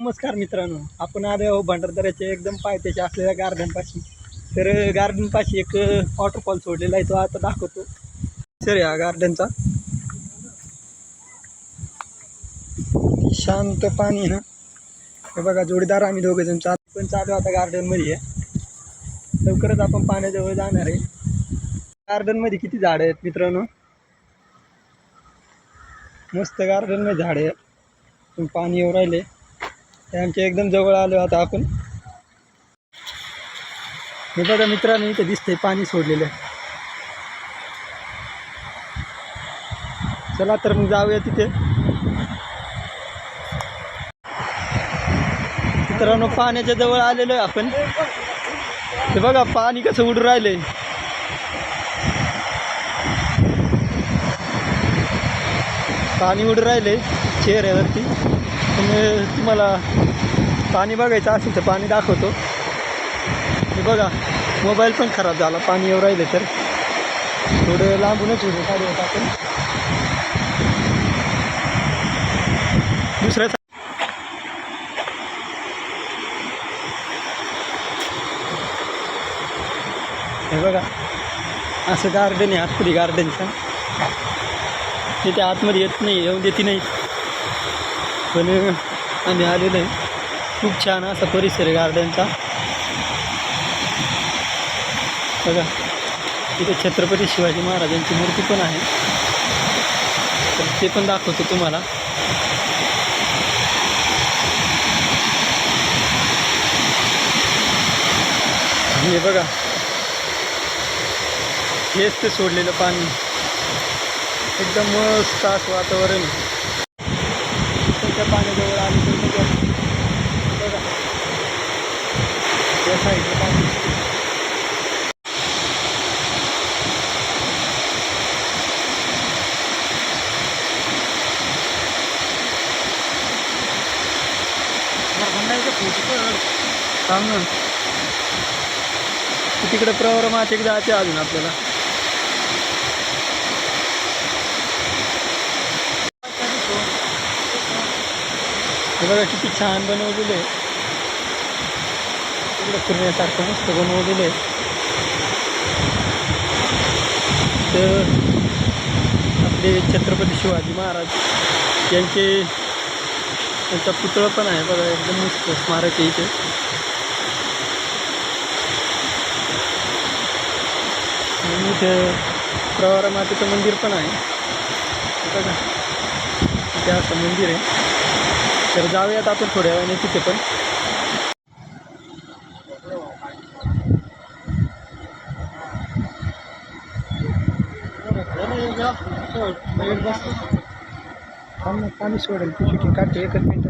नमस्कार मित्रांनो, आपण आलो आहोत भंडारदऱ्याच्या एकदम पायथ्याच्या असलेल्या गार्डनपाशी. तर गार्डनपाशी एक वॉटरफॉल सोडलेला आहे, तो आता दाखवतो सर. या गार्डनचा शांत पाणी ना, हे बघा जोडीदार आम्ही दोघे जण पण चालू आता गार्डनमध्ये आहे. लवकरच आपण पाण्याजवळ जाणार आहे. गार्डनमध्ये किती झाडं आहेत मित्रांनो, मस्त गार्डनमध्ये झाडे आहे, पाणी येऊ राहिले. आमच्या एकदम जवळ आलो आता आपण. हे बघा मित्रांनो, इथे दिसतंय पाणी सोडलेलं. चला तर मग जाऊया तिथे. मित्रांनो पाण्याच्या जवळ आलेलो आहे आपण. हे बघा पाणी कसं उडून राहिलंय. पाणी उडून राहिले चेहऱ्यावरती. पण तुम्हाला पाणी बघायचं असेल तर पाणी दाखवतो. हे बघा मोबाईल पण खराब झाला, पाणी येऊ राहिले तर थोडं लांबूनच व्हिडिओ काढूयात आपण. दुसऱ्या हे बघा असं गार्डन आहे आतमध्ये. गार्डनचं तिथे आतमध्ये येत नाही, येऊन देते नाही, पण आम्ही आलेलो आहे. खूप छान असा परिसर आहे गार्डनचा. बघा तिथे छत्रपती शिवाजी महाराजांची मूर्ती पण आहे, तर ते पण दाखवतो तुम्हाला. हे बघा हेच ते सोडलेलं पाणी, एकदम मस्त असं वातावरण. त्या पाण्याजवळ आले तर बघा या साईडला पाणी. थांब ना, तिकडे प्रवरमात एकदा जायचे अजून आपल्याला. हे बघा किती छान बनवलेलं आहे. तिकडे फिरण्यासारखं मस्त बनवलेलं आहे. तर आपले छत्रपती शिवाजी महाराज यांचा पुतळा पण आहे बघा, एकदम मस्त स्मारक आहे इथे. आणि इथे प्रवरा मातेचं मंदिर पण आहे बघा, इथे असं मंदिर आहे. तर जाऊयात आपण थोड्या वेळाने तिथे पण. पाणी सोडेल, तू शूटिंग काढतो 1 मिनिट.